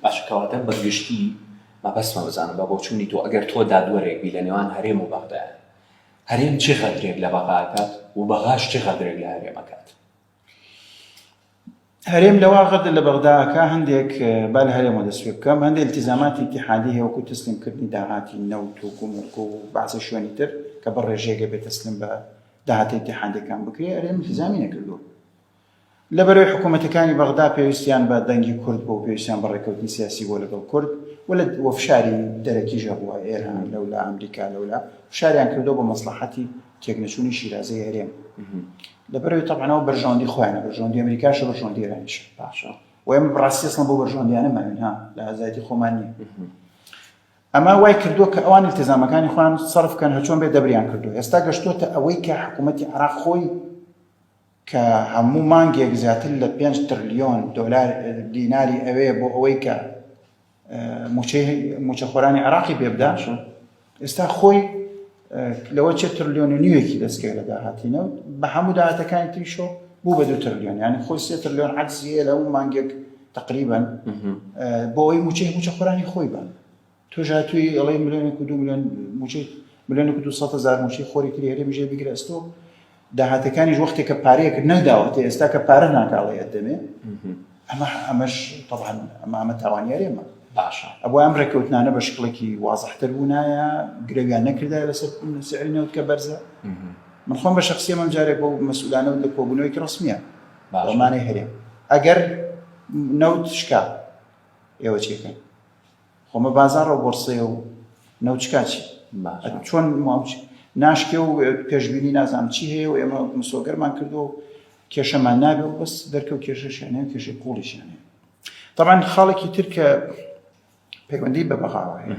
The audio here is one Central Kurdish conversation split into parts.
باشکەواتە بەگشتی مەبەستمە بزانم بە بۆچوونی تۆ ئەگەر تۆ دادوەرێک بی لە نێوان هەرێم و بەغدایە، هەرێم چی غەدرێک لە بەغاکات و بەغاش چی غەدرێک لە هەرێمەکات؟ هەرێم لەوا غەدر لە بەغداکە هەندێک با لە هەرێمەوە دەست پێ بکەم، هەندێک التیزاماتی ئیتیحادی هەیە وەکو تەسلیمکردنی داهاتی نەوت و گومرگ و بەعزە شوێنی تر کە بە ڕێژەیەکە بێت تەسلیم بە داهاتی ئیتیحادیەکان بکرێ، هەرێم التیزامی نەکردووە. لەبەرەوەی حکوومەتەکانی بەغدا پێویستیان بە دەنگی کورد بۆ و پێویستیان بە ڕێکەوتنی سیاسی بۆ لەگەڵ کورد و فشاری دەرەکیژە بووە ئێران لەولا ئەمریکا لەولا فشاریان کردو بۆ مەسلحەتی تێکنەچوونی شیرازەی هەرێم. لەبەرەوەی تەبعەنەوە بەرژەوەندی خۆیانە، بەرژەوەندی ئەمریکاش و بەرژەوەندی ئێرانیش باشە، و ئێمە بەڕاستی ئەسڵەن بۆ بەرژەوەندیانە ماوین لە ئازادی خۆمان نییە. ئەمە وای کردووە کە ئەوان التیزامەکانی خۆیان سەرفکەن هەچۆن بێ دەبریان کردووە. ئێستا گەشتووەتە ئەوەی کە حکوومەتی عێراق خۆی کە هەموو مانگێک زیاتر لە 5 تریلیۆن دۆلار دیناری ئەوەیە بۆ ئەوەی کە موچەخۆرانی عێراقی پێ بدات، ئێستا خۆی لەوە 4 تریلیۆن و نیوێکی دەستکەوێت لە داهاتینەوە بە هەموو داهاتەکانی تریشۆ بوو بە 2 تریلیۆن، یعنی خۆی 3 تریلیۆن عەجزیە لەو مانگێک تقریبا بۆ ئەوەی موچەخۆرانی خۆی بن. تۆ ژاتووی ئەڵێ ملیۆنێک و 2 ملیۆنێک و 200 هەزار موچەی خۆری تری هەرێمی ژێر بگرە ئەستۆ داهاتەکانیش وەختێک کە پارەیەک نەداوەتە ئێستا کە پارە ناکاڵێ ئەدەمێ، ئەمەش طبعا ئەمە تاوانیاری ئەمە باشە. ئەبوو ئەم ڕێکەوتنانە بە شکڵێکی وازەحتر بوونایە گرێویان نەکردایە لەسەر سعری نەوت کە بەرزە. من خۆم بە شەخسی ئەمەم جارێک بۆ مەسئولانە لە کۆبوونەوەیکی ڕسمیە بەڵمانەی هەرێم ئەگەر نەوت شکا ئێوە چێکەن خۆمە بازاڕە بۆرسێ و نەوت شکا چی چۆن ناشکێ و پێشبینی نازانم چی هەیە و ئێمە مسۆگەرمان کردو و کێشەمان نابێ و بەس دەرکەوت کێشەشیانێ و کێشەی قوڵیشیانێ. طبعا خاڵێکی تر کە پەیوەندی بە بەغاوە هەیە،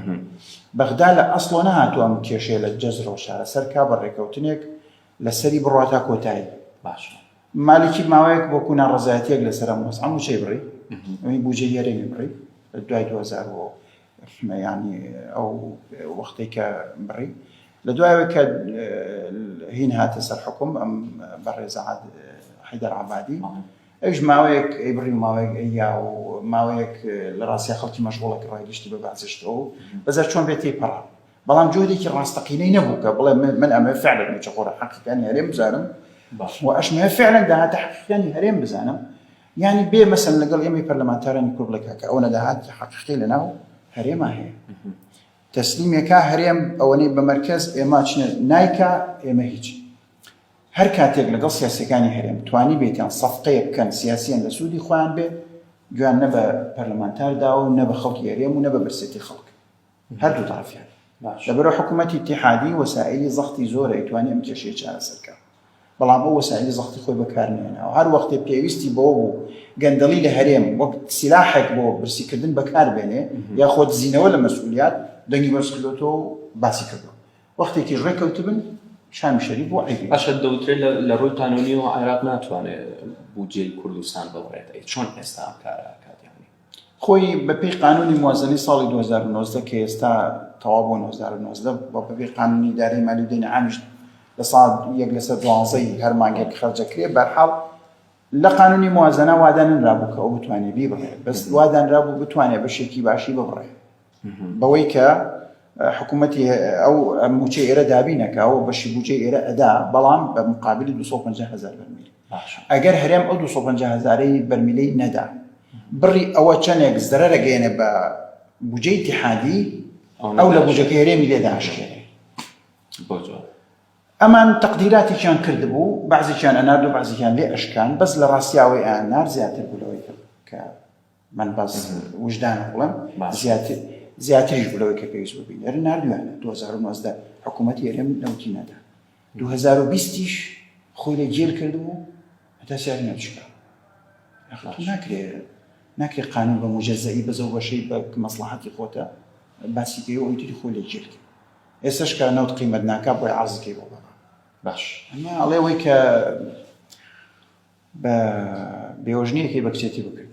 بەغدا لە ئەسڵۆ نەهاتووە ئەم کێشەیە لە جەزرەوە شارە سەر کا بە ڕێکەوتنێک لەسەری بڕواتا کۆتایی. باشە. مالکی ماوەیەک بۆ کونا ڕزایەتیەک لەسەر ئەمووس هەموو چی بڕی، ئەوەی بوجێ هەرێمی بڕی لە دوای 2000 ینی ئەو وەختەی کە بڕی لە دوایەوە کە هین هاتە سەر حکوم ئەم بەڕێزە حەیدەر عەبادی ئەوش ماوەیەک ئەیبڕی و ماوەیەک ئەیا و ماوەیەک لە ڕاستیە خەڵکی مەشغوڵێکی ڕایگەشتی بە بازشتەوە بەزار چۆن بێتی پەڕا، بەڵام جۆرێکی ڕاستەقینەی نەبوو کە بڵێ من ئەمە فعلا موچەخۆرە حەقیقەتانی هەرێم بزانم و ئەشمە فعلا داهاتە حەقیقەتانی هەرێم بزانم، یعنی بێ مەسەن لەگەڵ ئێمەی پەرلەمانتارانی کورد بڵێ کە ئەوە داهاتی حەقیقی لەناو هەرێما هەیە. تەسلیمێکا هەرێم ئەوەنەی بە مەرکەز ئێمە چنە نایکا ئێمە هیچ. هەر کاتێک لەگەڵ سیاسەکانی هەرێم توانی بێتیان سەفقەیە بکەن سیاسیان لە سوودی خۆیان بێ، گویان نە بە پەرلەمانتاردا و نە بە خەڵکی هەرێم و نە بە برسێتی خەڵک، هەردوو تەرەفیان. لەبەرەوە حکوومەتی ئیتیحادی وەسائلی زەختی زۆرە ئەیتوانی ئەم کێشەیە چارەسەرکە، بەڵام ئەو وەسائلی زەختی خۆی بەکارنێناوە. هەر وەختێ پێویستی بۆ بوو گەندەڵی لە هەرێم وەک سیلاحێک بۆ برسیکردن بەکاربێنێ یا خۆ دزینەوە لە مەسئولیات دەنگی بەرز کردوەوە و باسی کردووە. وەختێکی ڕێکەوتبن شامی شەریف بۆ عیبی باشە دەوترێت لە ڕووی قانونی و عێراق ناتوانێت بودجێی کوردستان ببڕێت. چۆن ئێستا ئەم کارە کاتیانی خۆی بەپێی قانونی موازنەی ساڵی 2019 کە ئێستا تەواو بۆ 2019 بۆ بەپێی قانونی ئیدارەی مالی و دەینی عامیش لە ساڵ 1/12 هەر مانگێک خەرجەکرێ. بەرحاڵ لە قانونی موازنە وادانرابوو کە ئەو بتوانێت بیبڕێت، بەس وادانرابوو بتوانێت بەشێکی باشی ببڕێت بەوەی کە حکوومەتی ئەو موچەی ئێرە دابینەکە و بەشی بودجەی ئێرە ئەدا، بەڵام بە مقابلی 250,000 بەرمیل. ئەگەر هەرێم ئەو 250,000 بەرمیلەی نەدا بڕی ئەوە چەندێک زەرەرە گەێنێ بە بودجەی ئیتیحادی ئەو لە بودجەکەی هەرێمی لێدا ئاشکرێ. ئەمان تەقدیراتێکیان کردبوو، بەعزێکیان ئەنارد و بەعزێکیان لێ ئەشکان، بەس لە ڕاستیاوەی ئەنار زیاتر بوولەوەی کە من بەس وجدانە بڵێم زیاتریش بوولەوەی کە پێویست ببین. هەر ناردوانە 2019 حکوومەتی هەرێم نەوتی نەدا، 2020 خۆی لە جێل کردبوو هەتا سیاری نەوچکا. ناکرێت قانون بە موجەزەئی بەزە و بەشەی بە مەسلحەتی خۆتە باسی پێ و ئەوی تری خۆی لە جێل کرد. ئێستاش کە نەوت قیمەت ناکا بۆی عەرزەکەی بۆ بەڕا. باش ئەمە ئەڵێ ئەوەی کە بە بێوەژنیەکەی بە کچێتی بکرد.